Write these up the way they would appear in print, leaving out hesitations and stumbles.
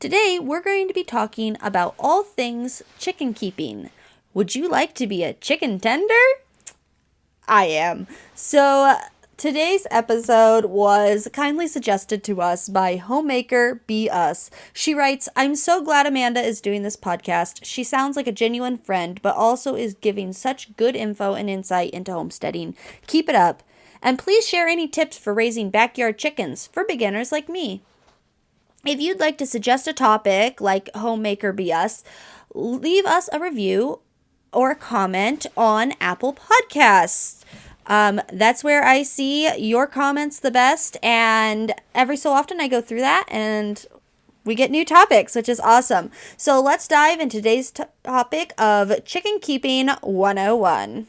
Today, we're going to be talking about all things chicken keeping. Would you like to be a chicken tender? I am. Today's episode was kindly suggested to us by Homemaker Be Us. She writes, I'm so glad Amanda is doing this podcast. She sounds like a genuine friend, but also is giving such good info and insight into homesteading. Keep it up. And please share any tips for raising backyard chickens for beginners like me. If you'd like to suggest a topic like Homemaker BS, leave us a review or a comment on Apple Podcasts. That's where I see your comments the best, and every so often I go through that and we get new topics, which is awesome. So let's dive into today's topic of Chicken Keeping 101.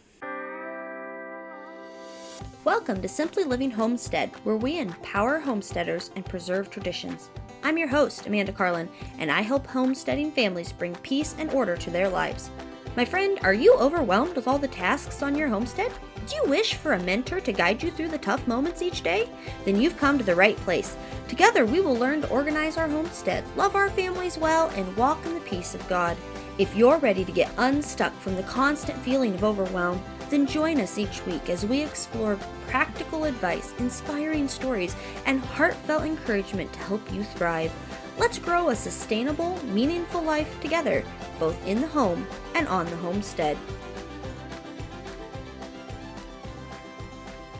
Welcome to Simply Living Homestead, where we empower homesteaders and preserve traditions. I'm your host, Amanda Carlin, and I help homesteading families bring peace and order to their lives. My friend, are you overwhelmed with all the tasks on your homestead? Do you wish for a mentor to guide you through the tough moments each day? Then you've come to the right place. Together, we will learn to organize our homestead, love our families well, and walk in the peace of God. If you're ready to get unstuck from the constant feeling of overwhelm, then join us each week as we explore practical advice, inspiring stories, and heartfelt encouragement to help you thrive. Let's grow a sustainable, meaningful life together, both in the home and on the homestead.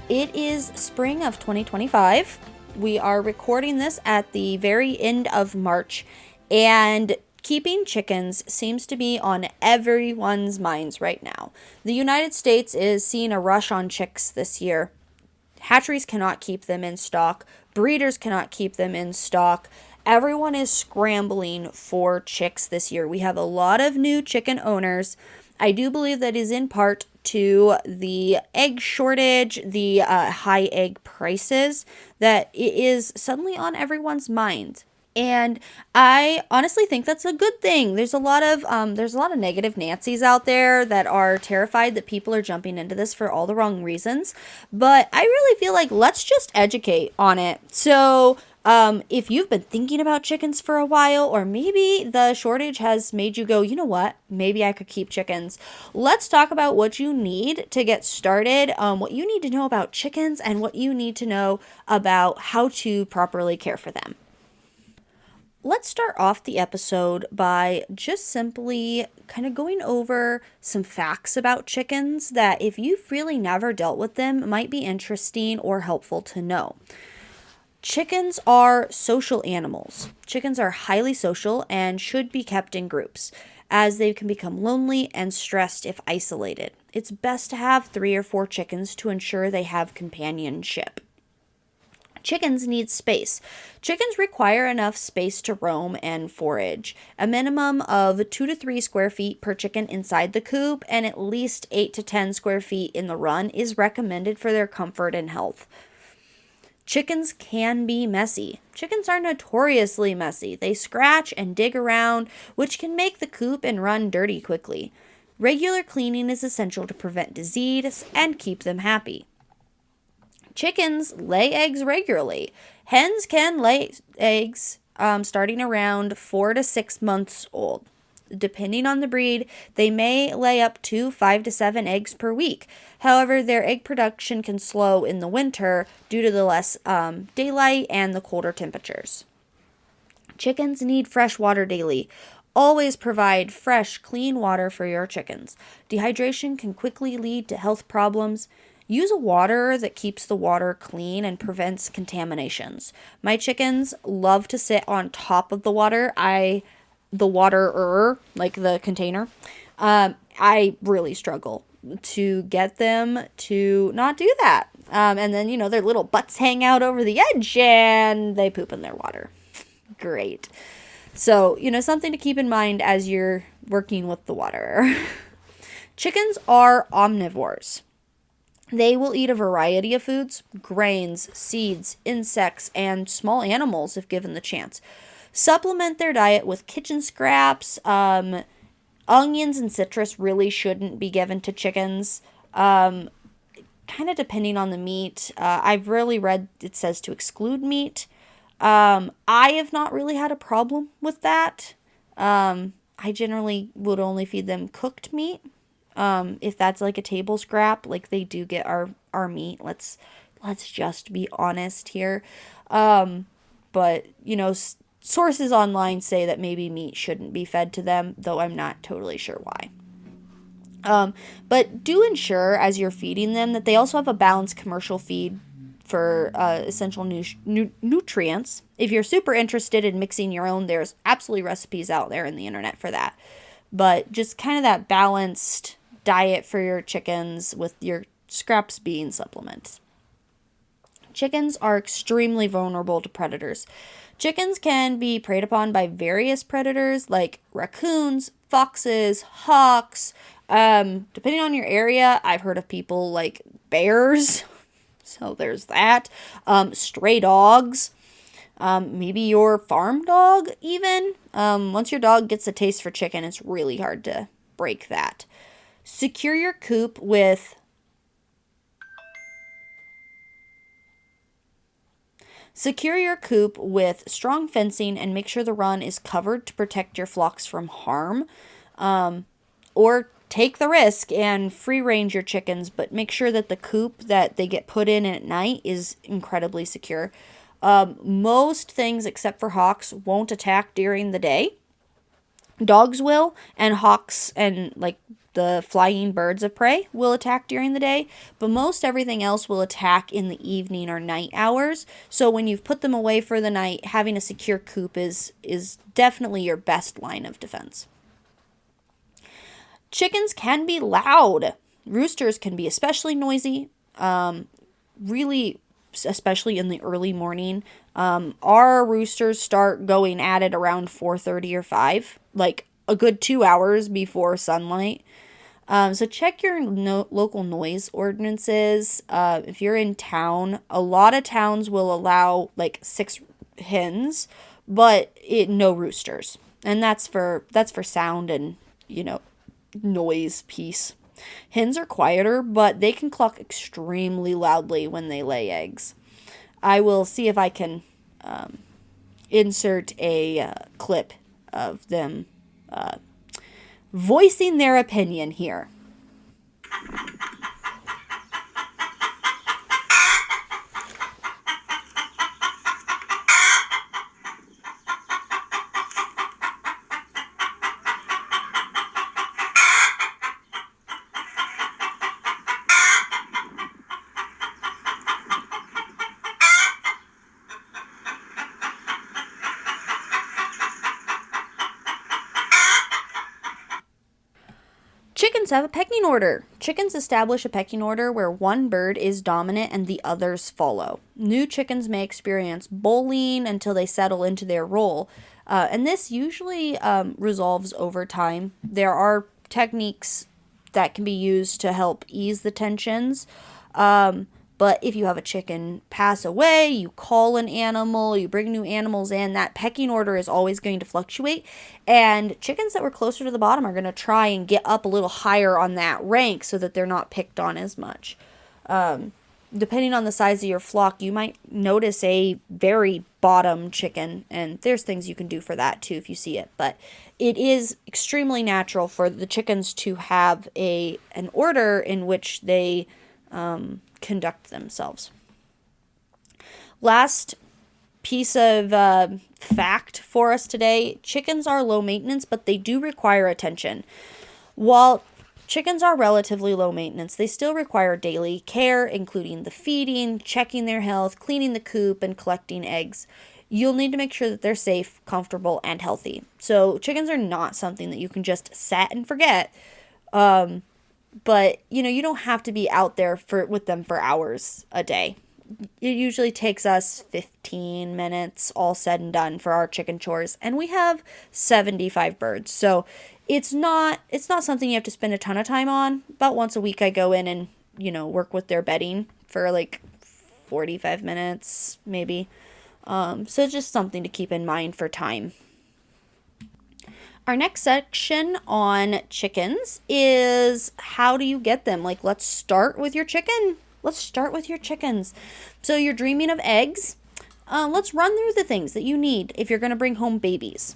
It is spring of 2025. We are recording this at the very end of March, and keeping chickens seems to be on everyone's minds right now. The United States is seeing a rush on chicks this year. Hatcheries cannot keep them in stock. Breeders cannot keep them in stock. Everyone is scrambling for chicks this year. We have a lot of new chicken owners. I do believe that is in part to the egg shortage, the high egg prices, that it is suddenly on everyone's mind. And I honestly think that's a good thing. There's a lot of negative Nancys out there that are terrified that people are jumping into this for all the wrong reasons. But I really feel like let's just educate on it. So if you've been thinking about chickens for a while, or maybe the shortage has made you go, you know what, maybe I could keep chickens. Let's talk about what you need to get started, what you need to know about chickens, and what you need to know about how to properly care for them. Let's start off the episode by just simply kind of going over some facts about chickens that, if you've really never dealt with them, might be interesting or helpful to know. Chickens are social animals. Chickens are highly social and should be kept in groups, as they can become lonely and stressed if isolated. It's best to have 3 or 4 chickens to ensure they have companionship. Chickens need space. Chickens require enough space to roam and forage. A minimum of 2 to 3 square feet per chicken inside the coop and at least 8 to 10 square feet in the run is recommended for their comfort and health. Chickens can be messy. Chickens are notoriously messy. They scratch and dig around, which can make the coop and run dirty quickly. Regular cleaning is essential to prevent disease and keep them happy. Chickens lay eggs regularly. Hens can lay eggs starting around 4 to 6 months old. Depending on the breed, they may lay up to 5 to 7 eggs per week. However, their egg production can slow in the winter due to the less daylight and the colder temperatures. Chickens need fresh water daily. Always provide fresh, clean water for your chickens. Dehydration can quickly lead to health problems. Use a waterer that keeps the water clean and prevents contaminations. My chickens love to sit on top of the water. The waterer, like the container. I really struggle to get them to not do that. And then, their little butts hang out over the edge and they poop in their water. Great. So, something to keep in mind as you're working with the waterer. Chickens are omnivores. They will eat a variety of foods, grains, seeds, insects, and small animals if given the chance. Supplement their diet with kitchen scraps. Onions and citrus really shouldn't be given to chickens. Kind of depending on the meat. I've really read it says to exclude meat. I have not really had a problem with that. I generally would only feed them cooked meat. If that's like a table scrap, like they do get our meat. Let's just be honest here. But sources online say that maybe meat shouldn't be fed to them, though I'm not totally sure why. But do ensure as you're feeding them that they also have a balanced commercial feed for essential nutrients. If you're super interested in mixing your own, there's absolutely recipes out there in the internet for that. But just kind of that balanced diet for your chickens with your scraps being supplements. Chickens are extremely vulnerable to predators. Chickens can be preyed upon by various predators like raccoons, foxes, hawks. Depending on your area, I've heard of people like bears. So there's that. Stray dogs. Maybe your farm dog even. Once your dog gets a taste for chicken, it's really hard to break that. Secure your coop with strong fencing and make sure the run is covered to protect your flocks from harm. Or take the risk and free range your chickens, but make sure that the coop that they get put in at night is incredibly secure. Most things except for hawks won't attack during the day. Dogs will, and hawks and like the flying birds of prey will attack during the day, but most everything else will attack in the evening or night hours. So when you've put them away for the night, having a secure coop is definitely your best line of defense. Chickens can be loud. Roosters can be especially noisy, really, especially in the early morning. Our roosters start going at it around 4:30 or 5, like a good 2 hours before sunlight. So check your local noise ordinances. If you're in town, a lot of towns will allow like 6 hens, but no roosters. And that's for sound and, noise piece. Hens are quieter, but they can cluck extremely loudly when they lay eggs. I will see if I can insert a clip of them voicing their opinion here. Chickens have a pecking order. Chickens establish a pecking order where one bird is dominant and the others follow. New chickens may experience bullying until they settle into their role, and this usually resolves over time. There are techniques that can be used to help ease the tensions. But if you have a chicken pass away, you call an animal, you bring new animals in, that pecking order is always going to fluctuate. And chickens that were closer to the bottom are going to try and get up a little higher on that rank so that they're not picked on as much. Depending on the size of your flock, you might notice a very bottom chicken, and there's things you can do for that too if you see it. But it is extremely natural for the chickens to have an order in which they conduct themselves. Last piece of fact for us today: chickens are low maintenance, but they do require attention. While chickens are relatively low maintenance, they still require daily care, including the feeding, checking their health, cleaning the coop, and collecting eggs. You'll need to make sure that they're safe, comfortable, and healthy. So chickens are not something that you can just set and forget. But, you don't have to be out there with them for hours a day. It usually takes us 15 minutes all said and done for our chicken chores. And we have 75 birds. So it's not something you have to spend a ton of time on. About once a week I go in and, work with their bedding for like 45 minutes maybe. So it's just something to keep in mind for time. Our next section on chickens is how do you get them? Let's start with your chicken. Let's start with your chickens. So you're dreaming of eggs. let's run through the things that you need if you're going to bring home babies.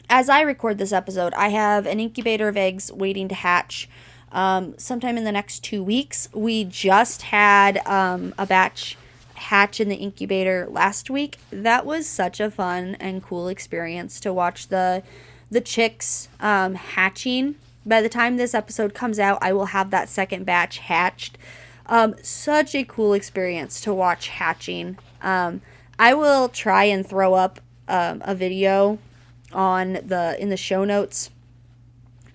As I record this episode, I have an incubator of eggs waiting to hatch sometime in the next 2 weeks. We just had a batch hatch in the incubator last week. That was such a fun and cool experience to watch the chicks hatching. By the time this episode comes out, I will have that second batch hatched. Such a cool experience to watch hatching. I will try and throw up a video in the show notes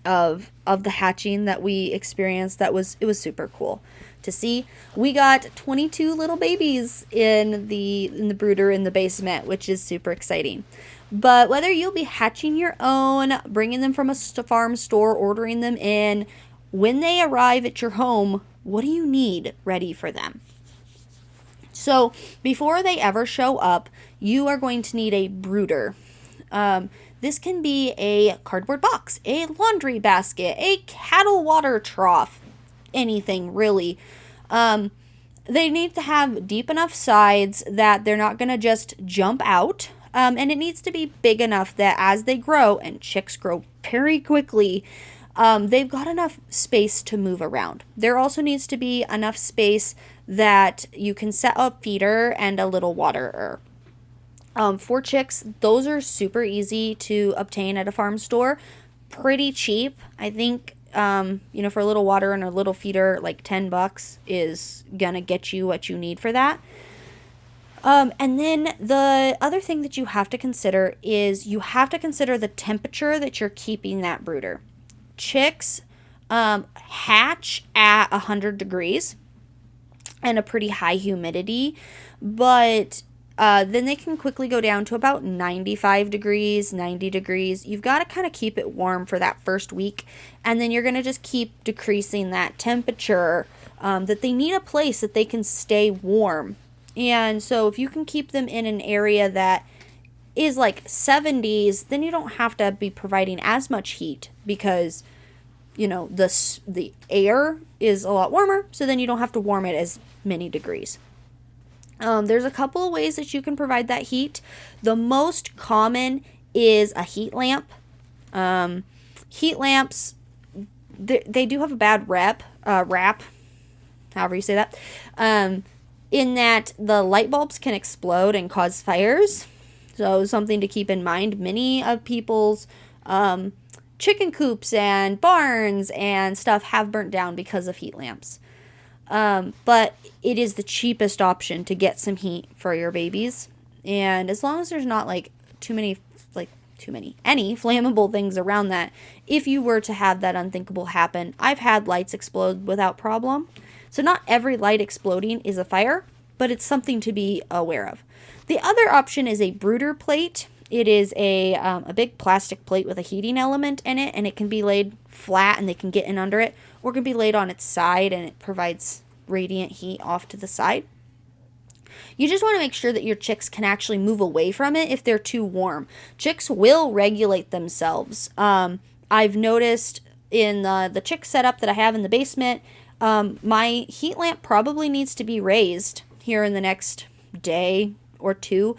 of the hatching that we experienced. It was super cool to see. We got 22 little babies in the brooder in the basement, which is super exciting. But whether you'll be hatching your own, bringing them from a farm store, ordering them in, when they arrive at your home, what do you need ready for them? So before they ever show up, you are going to need a brooder. This can be a cardboard box, a laundry basket, a cattle water trough, anything really. They need to have deep enough sides that they're not going to just jump out. And it needs to be big enough that as they grow, and chicks grow very quickly, they've got enough space to move around. There also needs to be enough space that you can set up feeder and a little waterer. For chicks, those are super easy to obtain at a farm store. Pretty cheap. I think, for a little water and a little feeder, like $10 is gonna get you what you need for that. And then the other thing that you have to consider is you have to consider the temperature that you're keeping that brooder. Chicks hatch at 100 degrees and a pretty high humidity, but then they can quickly go down to about 95 degrees, 90 degrees. You've got to kind of keep it warm for that first week, and then you're going to just keep decreasing that temperature, that they need a place that they can stay warm. And so if you can keep them in an area that is like 70s, then you don't have to be providing as much heat because, the air is a lot warmer, so then you don't have to warm it as many degrees. There's a couple of ways that you can provide that heat. The most common is a heat lamp. Heat lamps, they do have a bad rap, however you say that, in that the light bulbs can explode and cause fires. So something to keep in mind. Many of people's chicken coops and barns and stuff have burnt down because of heat lamps. But it is the cheapest option to get some heat for your babies. And as long as there's not any flammable things around that, if you were to have that unthinkable happen, I've had lights explode without problem. So not every light exploding is a fire, but it's something to be aware of. The other option is a brooder plate. It is a big plastic plate with a heating element in it, and it can be laid flat and they can get in under it, or it can be laid on its side and it provides radiant heat off to the side. You just want to make sure that your chicks can actually move away from it if they're too warm. Chicks will regulate themselves. I've noticed in the chick setup that I have in the basement, my heat lamp probably needs to be raised here in the next day or two,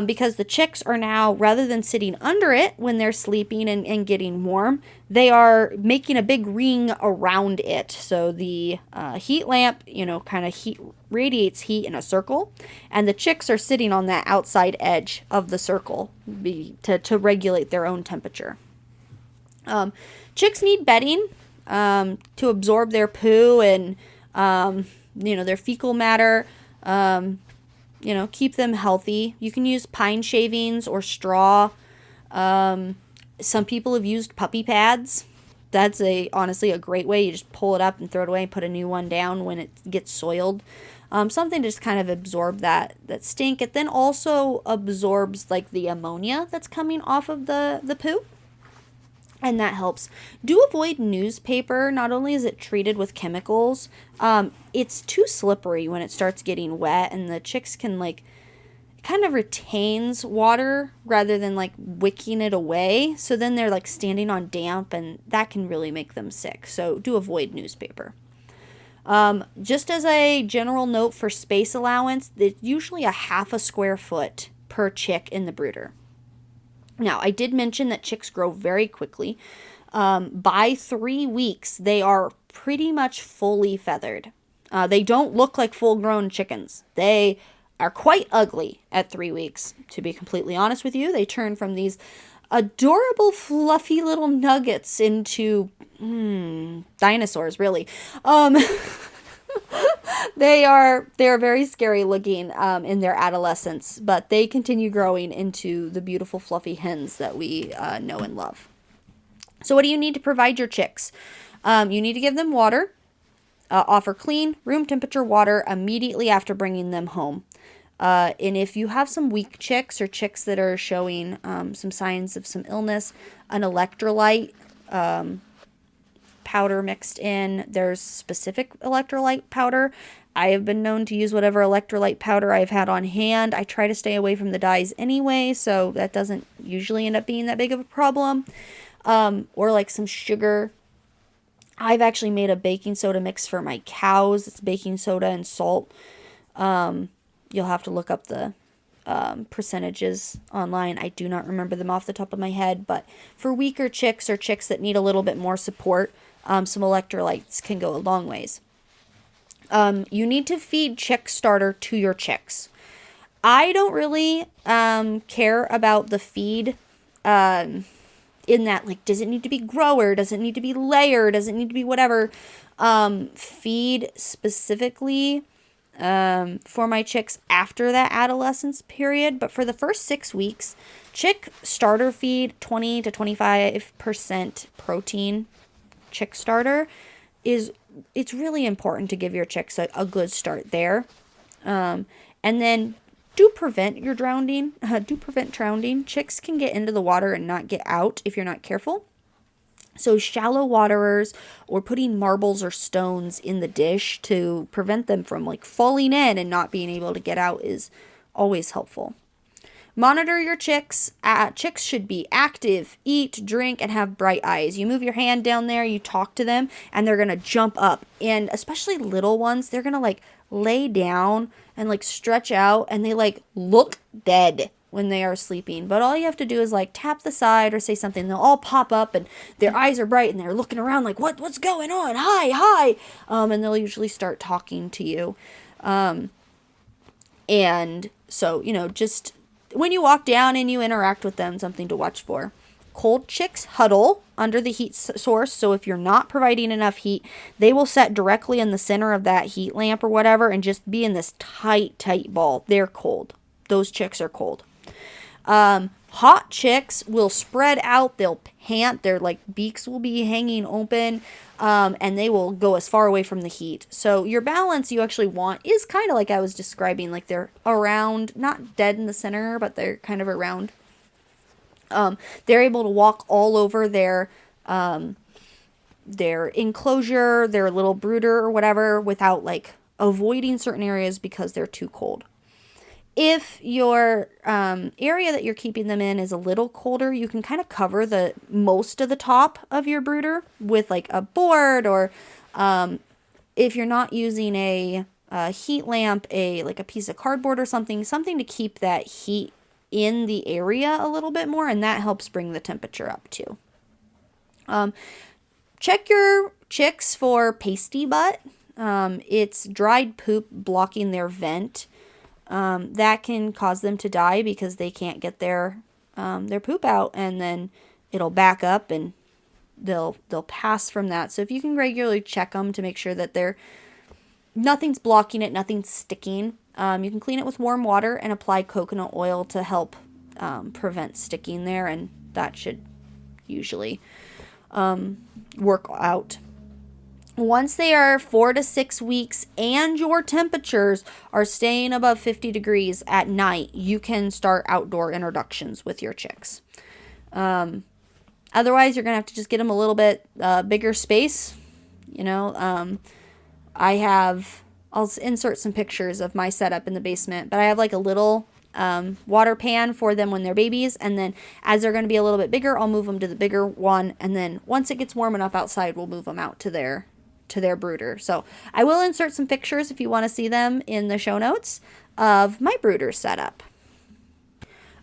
because the chicks are now, rather than sitting under it when they're sleeping and getting warm, they are making a big ring around it. So the heat lamp, kind of radiates heat in a circle, and the chicks are sitting on that outside edge of the circle to regulate their own temperature. Chicks need bedding to absorb their poo and their fecal matter. Keep them healthy. You can use pine shavings or straw. Some people have used puppy pads. That's honestly a great way. You just pull it up and throw it away and put a new one down when it gets soiled. Something to just kind of absorb that stink. It then also absorbs the ammonia that's coming off of the poo. And that helps. Do avoid newspaper. Not only is it treated with chemicals, it's too slippery when it starts getting wet, and the chicks can kind of retains water rather than wicking it away. So then they're standing on damp, and that can really make them sick. So do avoid newspaper. Just as a general note for space allowance, it's usually a half a square foot per chick in the brooder. Now, I did mention that chicks grow very quickly. By 3 weeks, they are pretty much fully feathered. They don't look like full-grown chickens. They are quite ugly at 3 weeks, to be completely honest with you. They turn from these adorable, fluffy little nuggets into dinosaurs, really. They are very scary looking in their adolescence, but they continue growing into the beautiful fluffy hens that we know and love. So what do you need to provide your chicks? You need to give them water. Offer clean, room temperature water immediately after bringing them home. And if you have some weak chicks or chicks that are showing some signs of some illness, an electrolyte powder mixed in. There's specific electrolyte powder. I have been known to use whatever electrolyte powder I've had on hand. I try to stay away from the dyes anyway, so that doesn't usually end up being that big of a problem. Or like some sugar. I've actually made a baking soda mix for my cows. It's baking soda and salt. You'll have to look up the percentages online. I do not remember them off the top of my head, but for weaker chicks or chicks that need a little bit more support, some electrolytes can go a long ways. You need to feed chick starter to your chicks. I don't really care about the feed in that, like, does it need to be grower? Does it need to be layer? Does it need to be whatever? Feed specifically for my chicks after that adolescence period. But for the first 6 weeks, chick starter feed, 20 to 25% protein chick starter it's really important to give your chicks a good start there. And then do prevent drowning. Chicks can get into the water and not get out if you're not careful. So shallow waterers or putting marbles or stones in the dish to prevent them from like falling in and not being able to get out is always helpful. Monitor your chicks. Chicks should be active, eat, drink, and have bright eyes. You move your hand down there, you talk to them, and they're going to jump up. And especially little ones, they're going to like lay down and like stretch out, and they like look dead when they are sleeping. But all you have to do is like tap the side or say something. They'll all pop up and their eyes are bright and they're looking around like, what's going on? Hi. And they'll usually start talking to you. And so, just when you walk down and you interact with them, something to watch for. Cold chicks huddle under the heat source. So if you're not providing enough heat, they will set directly in the center of that heat lamp or whatever and just be in this tight ball. They're cold. Those chicks are cold. Hot chicks will spread out. They'll pant. Their like beaks will be hanging open. And they will go as far away from the heat. So your balance you actually want is kind of like I was describing, like they're around, not dead in the center, but they're kind of around. They're able to walk all over their enclosure, their little brooder or whatever without like avoiding certain areas because they're too cold. If your area that you're keeping them in is a little colder, you can kind of cover the most of the top of your brooder with like a board, or if you're not using a heat lamp, like a piece of cardboard or something to keep that heat in the area a little bit more, and that helps bring the temperature up too. Check your chicks for pasty butt. It's dried poop blocking their vent. That can cause them to die because they can't get their poop out, and then it'll back up and they'll pass from that. So if you can regularly check them to make sure that nothing's blocking it, nothing's sticking, you can clean it with warm water and apply coconut oil to help prevent sticking there, and that should usually work out. Once they are 4 to 6 weeks and your temperatures are staying above 50 degrees at night, you can start outdoor introductions with your chicks. Otherwise, you're going to have to just get them a little bit bigger space. I'll insert some pictures of my setup in the basement, but I have like a little water pan for them when they're babies, and then as they're going to be a little bit bigger, I'll move them to the bigger one, and then once it gets warm enough outside, we'll move them out to their to their brooder. So I will insert some pictures if you want to see them in the show notes of my brooder setup.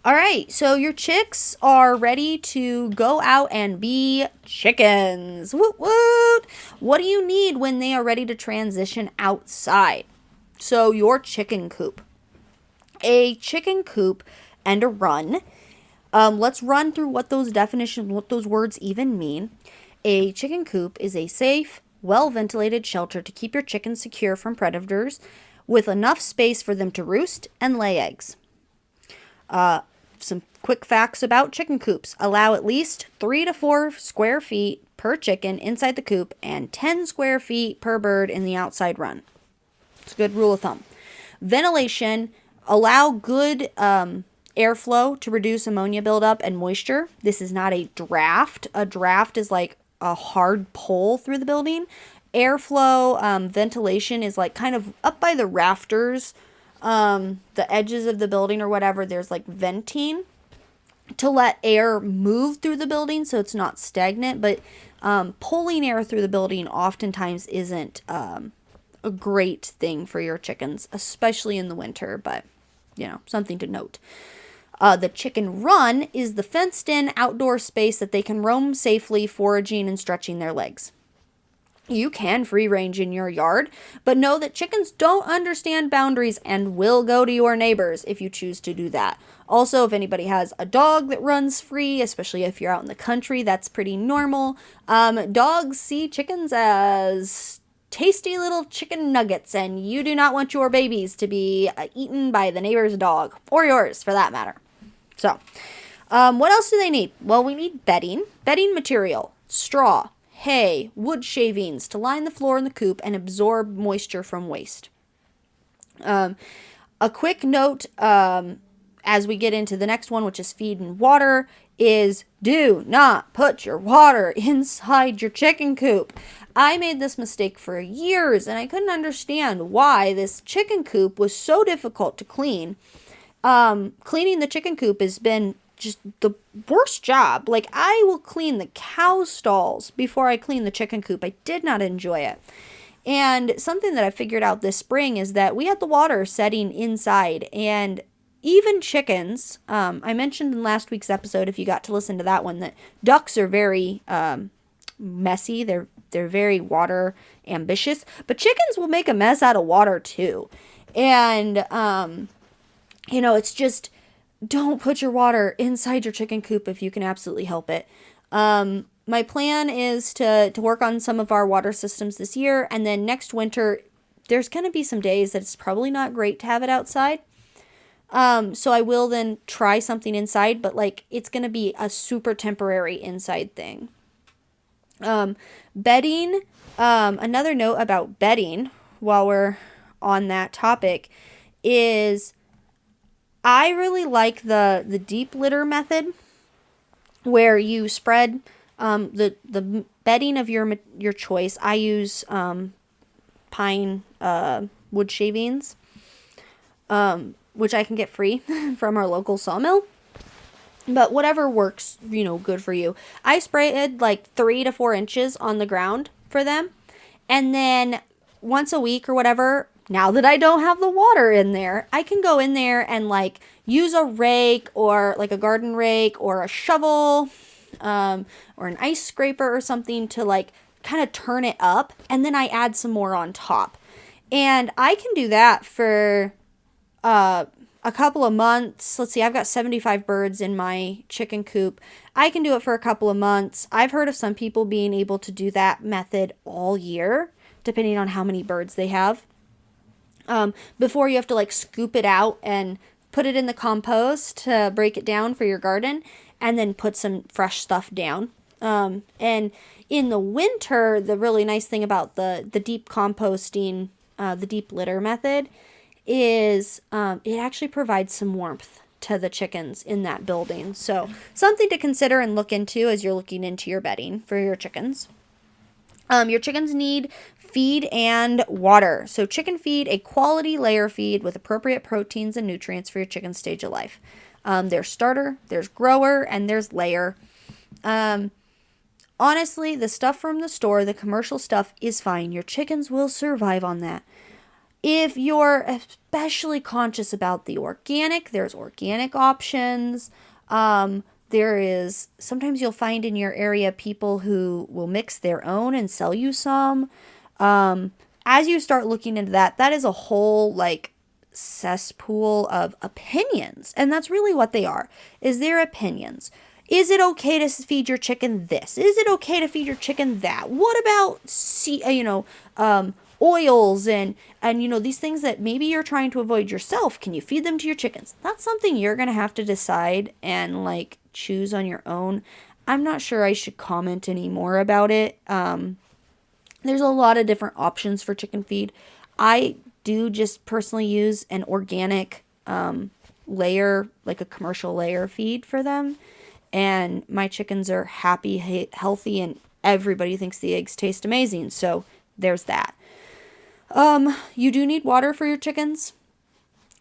All right, so your chicks are ready to go out and be chickens. Woot woot! What do you need when they are ready to transition outside? So your chicken coop. A chicken coop and a run. Let's run through what those definitions, what those words even mean. A chicken coop is a safe, well-ventilated shelter to keep your chickens secure from predators with enough space for them to roost and lay eggs. Some quick facts about chicken coops. Allow at least 3 to 4 square feet per chicken inside the coop and 10 square feet per bird in the outside run. It's a good rule of thumb. Ventilation. Allow good airflow to reduce ammonia buildup and moisture. This is not a draft. A draft is like a hard pull through the building. Airflow, ventilation is like kind of up by the rafters, the edges of the building or whatever. There's like venting to let air move through the building so it's not stagnant. But pulling air through the building oftentimes isn't a great thing for your chickens, especially in the winter. But, you know, something to note. The chicken run is the fenced-in outdoor space that they can roam safely, foraging and stretching their legs. You can free range in your yard, but know that chickens don't understand boundaries and will go to your neighbors if you choose to do that. Also, if anybody has a dog that runs free, especially if you're out in the country, that's pretty normal. Dogs see chickens as tasty little chicken nuggets, and you do not want your babies to be eaten by the neighbor's dog, or yours for that matter. So, what else do they need? Well, we need bedding material, straw, hay, wood shavings to line the floor in the coop and absorb moisture from waste. A quick note as we get into the next one, which is feed and water, is do not put your water inside your chicken coop. I made this mistake for years and I couldn't understand why this chicken coop was so difficult to clean. Cleaning the chicken coop has been just the worst job. Like, I will clean the cow stalls before I clean the chicken coop. I did not enjoy it. And something that I figured out this spring is that we had the water setting inside, and even chickens, I mentioned in last week's episode, if you got to listen to that one, that ducks are very messy. They're very water ambitious, but chickens will make a mess out of water too. And you know, it's just, don't put your water inside your chicken coop if you can absolutely help it. My plan is to work on some of our water systems this year, and then next winter, there's going to be some days that it's probably not great to have it outside. So I will then try something inside, but like, it's going to be a super temporary inside thing. Bedding, another note about bedding while we're on that topic is I really like the deep litter method where you spread the bedding of your choice. I use pine wood shavings, which I can get free from our local sawmill. But whatever works, you know, good for you. I sprayed like 3 to 4 inches on the ground for them. And then once a week or whatever, now that I don't have the water in there, I can go in there and like use a rake or like a garden rake or a shovel or an ice scraper or something to like kind of turn it up. And then I add some more on top. And I can do that for a couple of months. Let's see, I've got 75 birds in my chicken coop. I can do it for a couple of months. I've heard of some people being able to do that method all year, depending on how many birds they have. Before you have to like scoop it out and put it in the compost to break it down for your garden, and then put some fresh stuff down. And in the winter, the really nice thing about the deep composting, the deep litter method, is it actually provides some warmth to the chickens in that building. So something to consider and look into as you're looking into your bedding for your chickens. Your chickens need feed and water. So chicken feed, a quality layer feed with appropriate proteins and nutrients for your chicken stage of life. There's starter, there's grower, and there's layer. Honestly, the stuff from the store, the commercial stuff, is fine. Your chickens will survive on that. If you're especially conscious about the organic, there's organic options. There is, sometimes you'll find in your area people who will mix their own and sell you some. As you start looking into that, that is a whole like cesspool of opinions. And that's really what they are, is their opinions. Is it okay to feed your chicken this? Is it okay to feed your chicken that? What about, oils and these things that maybe you're trying to avoid yourself? Can you feed them to your chickens? That's something you're going to have to decide and like choose on your own. I'm not sure I should comment any more about it. There's a lot of different options for chicken feed. I do just personally use an organic layer, like a commercial layer feed for them. And my chickens are happy, healthy, and everybody thinks the eggs taste amazing. So there's that. You do need water for your chickens.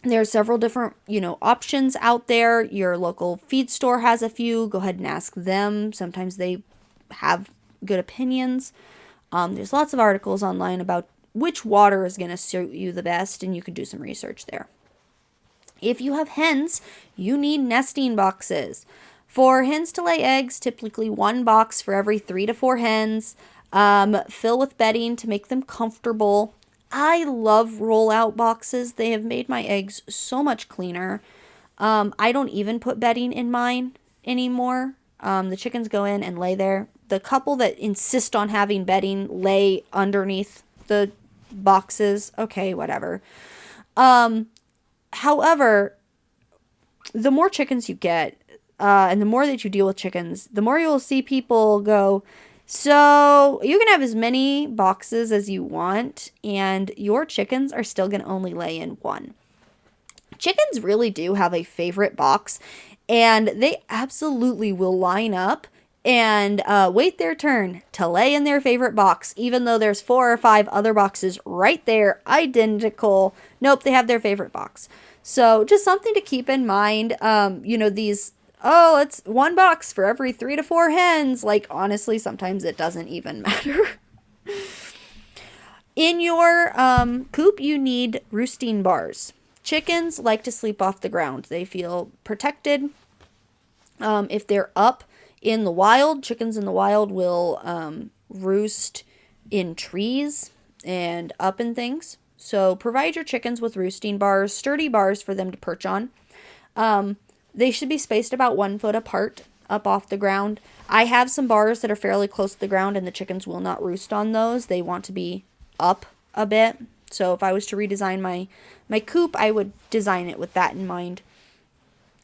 There are several different, options out there. Your local feed store has a few. Go ahead and ask them. Sometimes they have good opinions. There's lots of articles online about which water is going to suit you the best, and you can do some research there. If you have hens, you need nesting boxes. For hens to lay eggs, typically 1 box for every 3 to 4 hens. Fill with bedding to make them comfortable. I love roll-out boxes. They have made my eggs so much cleaner. I don't even put bedding in mine anymore. The chickens go in and lay there. The couple that insist on having bedding lay underneath the boxes. Okay, whatever. However, the more chickens you get, and the more that you deal with chickens, the more you'll see people go, so you can have as many boxes as you want, and your chickens are still going to only lay in 1. Chickens really do have a favorite box, and they absolutely will line up and wait their turn to lay in their favorite box, even though there's 4 or 5 other boxes right there, identical. Nope, they have their favorite box. So just something to keep in mind. It's 1 box for every 3 to 4 hens. Like, honestly, sometimes it doesn't even matter. In your coop, you need roosting bars. Chickens like to sleep off the ground. They feel protected. If they're up in the wild, chickens in the wild will roost in trees and up in things. So provide your chickens with roosting bars, sturdy bars for them to perch on. They should be spaced about 1 foot apart up off the ground. I have some bars that are fairly close to the ground, and the chickens will not roost on those. They want to be up a bit. So if I was to redesign my coop, I would design it with that in mind,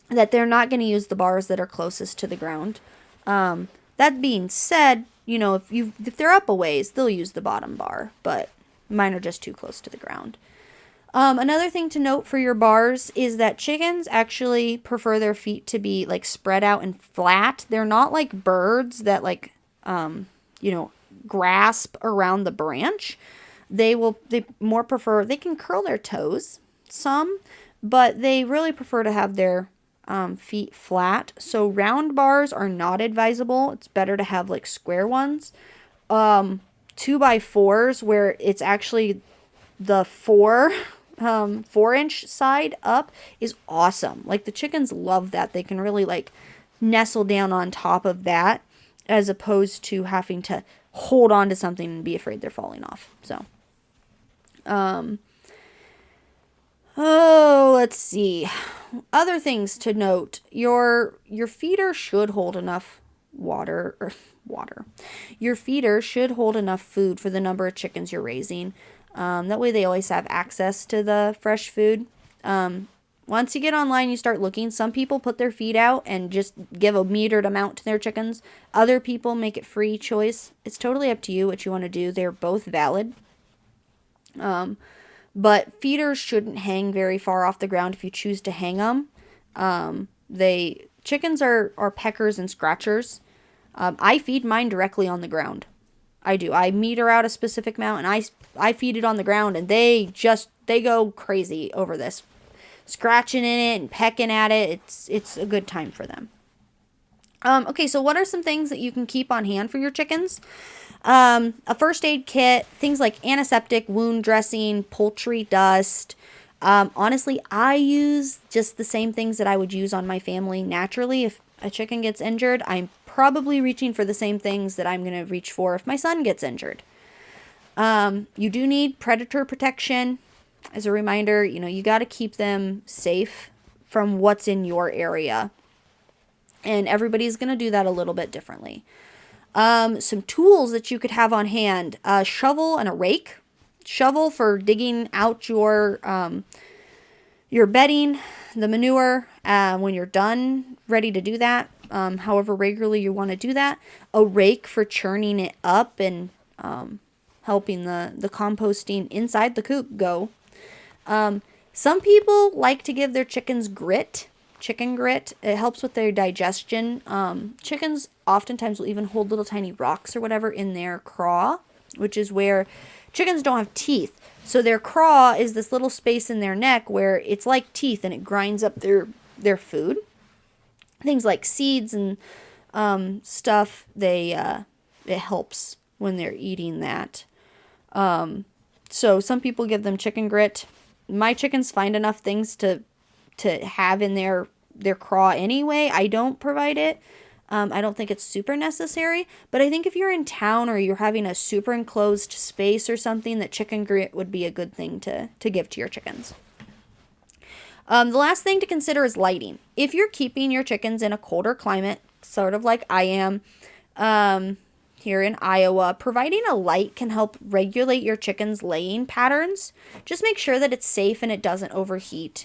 that they're not going to use the bars that are closest to the ground. That being said, if they're up a ways, they'll use the bottom bar, but mine are just too close to the ground. Another thing to note for your bars is that chickens actually prefer their feet to be like spread out and flat. They're not like birds that grasp around the branch. They more prefer, they can curl their toes some, but they really prefer to have their feet flat. So round bars are not advisable. It's better to have like square ones. 2x4s where it's actually the 4-inch side up is awesome. Like, the chickens love that. They can really like nestle down on top of that, as opposed to having to hold on to something and be afraid they're falling off. So, let's see. Other things to note. Your feeder should hold enough water. Your feeder should hold enough food for the number of chickens you're raising. That way they always have access to the fresh food. Once you get online, you start looking. Some people put their feed out and just give a metered amount to their chickens. Other people make it free choice. It's totally up to you what you want to do. They're both valid. But feeders shouldn't hang very far off the ground if you choose to hang them. Chickens are peckers and scratchers. I feed mine directly on the ground. I do. I meter out a specific amount, and I feed it on the ground, and they go crazy over this, scratching in it and pecking at it. It's a good time for them. Okay, so what are some things that you can keep on hand for your chickens? A first aid kit, things like antiseptic, wound dressing, poultry dust. Honestly, I use just the same things that I would use on my family naturally. If a chicken gets injured, I'm probably reaching for the same things that I'm going to reach for if my son gets injured. You do need predator protection. As a reminder, you got to keep them safe from what's in your area. And everybody's going to do that a little bit differently. Some tools that you could have on hand: a shovel and a rake. Shovel for digging out your bedding, the manure, when you're done, ready to do that, however regularly you want to do that. A rake for churning it up and helping the composting inside the coop go. Some people like to give their chickens chicken grit. It helps with their digestion. Chickens oftentimes will even hold little tiny rocks or whatever in their craw, which is where chickens don't have teeth. So their craw is this little space in their neck where it's like teeth and it grinds up their food. Things like seeds and stuff, it helps when they're eating that. So some people give them chicken grit. My chickens find enough things to have in their craw anyway. I don't provide it. I don't think it's super necessary, but I think if you're in town or you're having a super enclosed space or something, that chicken grit would be a good thing to give to your chickens. The last thing to consider is lighting. If you're keeping your chickens in a colder climate, sort of like I am here in Iowa, providing a light can help regulate your chickens' laying patterns. Just make sure that it's safe and it doesn't overheat.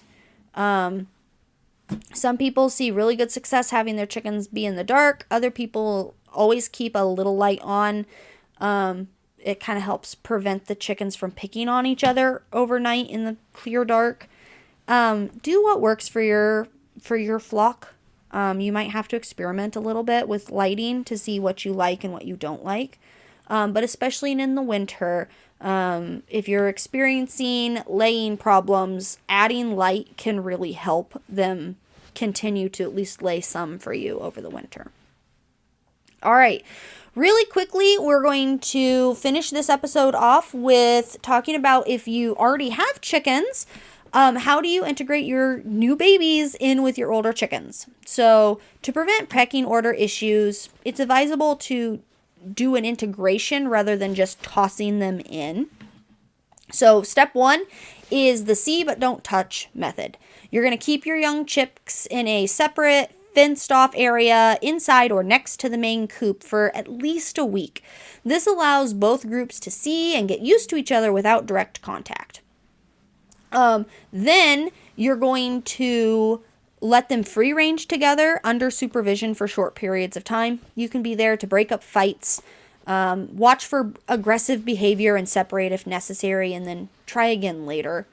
Some people see really good success having their chickens be in the dark. Other people always keep a little light on. It kind of helps prevent the chickens from picking on each other overnight in the clear dark. Do what works for your flock. You might have to experiment a little bit with lighting to see what you like and what you don't like. But especially in the winter, if you're experiencing laying problems, adding light can really help them continue to at least lay some for you over the winter. All right. Really quickly, we're going to finish this episode off with talking about, if you already have chickens, how do you integrate your new babies in with your older chickens? So to prevent pecking order issues, it's advisable to do an integration rather than just tossing them in. So step 1 is the see but don't touch method. You're going to keep your young chicks in a separate fenced off area inside or next to the main coop for at least a week. This allows both groups to see and get used to each other without direct contact. Then you're going to let them free range together under supervision for short periods of time. You can be there to break up fights, watch for aggressive behavior and separate if necessary, and then try again later.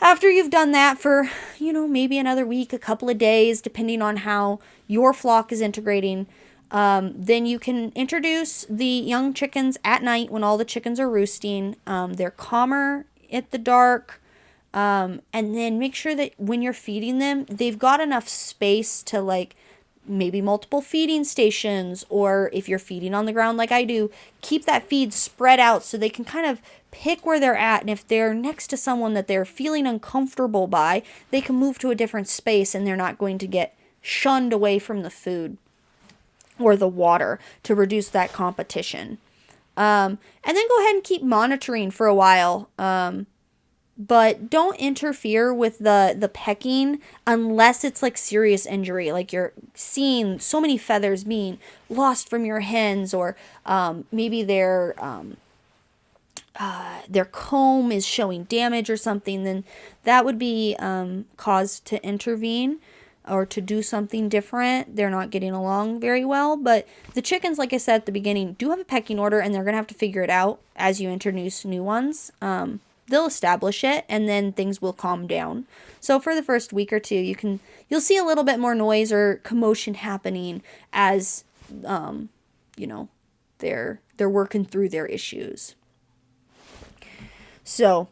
After you've done that for, maybe another week, a couple of days, depending on how your flock is integrating, then you can introduce the young chickens at night when all the chickens are roosting. They're calmer at the dark. And then make sure that when you're feeding them, they've got enough space to maybe multiple feeding stations, or if you're feeding on the ground like I do, keep that feed spread out so they can kind of pick where they're at. And if they're next to someone that they're feeling uncomfortable by, they can move to a different space and they're not going to get shunned away from the food or the water to reduce that competition. And then go ahead and keep monitoring for a while. But don't interfere with the pecking unless it's serious injury, like you're seeing so many feathers being lost from your hens, or maybe their comb is showing damage or something. Then that would be cause to intervene or to do something different. They're not getting along very well. But the chickens, like I said at the beginning, do have a pecking order, and they're going to have to figure it out as you introduce new ones. They'll establish it, and then things will calm down. So for the first week or two, you'll see a little bit more noise or commotion happening as they're working through their issues. So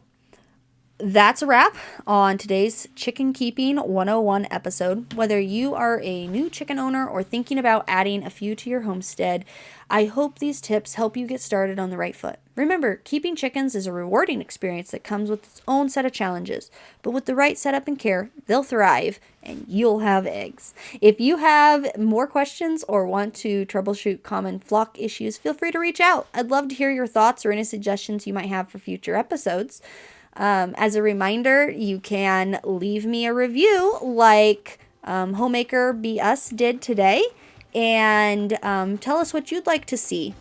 That's a wrap on today's Chicken Keeping 101 episode. Whether you are a new chicken owner or thinking about adding a few to your homestead, I hope these tips help you get started on the right foot. Remember, keeping chickens is a rewarding experience that comes with its own set of challenges, but with the right setup and care, they'll thrive and you'll have eggs. If you have more questions or want to troubleshoot common flock issues, feel free to reach out. I'd love to hear your thoughts or any suggestions you might have for future episodes. As a reminder, you can leave me a review like Homemaker BS did today, and tell us what you'd like to see.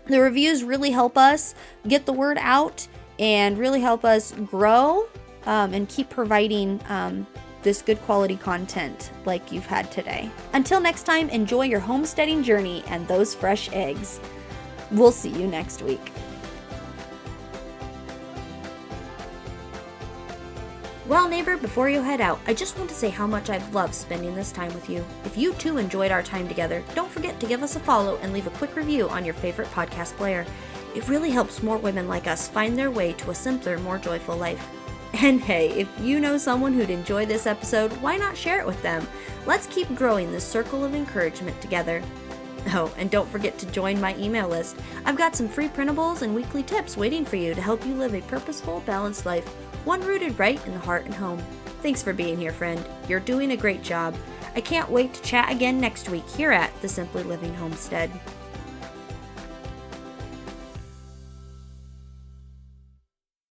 The reviews really help us get the word out and really help us grow and keep providing this good quality content like you've had today. Until next time, enjoy your homesteading journey and those fresh eggs. We'll see you next week. Well, neighbor, before you head out, I just want to say how much I've loved spending this time with you. If you too enjoyed our time together, don't forget to give us a follow and leave a quick review on your favorite podcast player. It really helps more women like us find their way to a simpler, more joyful life. And hey, if you know someone who'd enjoy this episode, why not share it with them? Let's keep growing this circle of encouragement together. Oh, and don't forget to join my email list. I've got some free printables and weekly tips waiting for you to help you live a purposeful, balanced life, one rooted right in the heart and home. Thanks for being here, friend. You're doing a great job. I can't wait to chat again next week here at the Simply Living Homestead.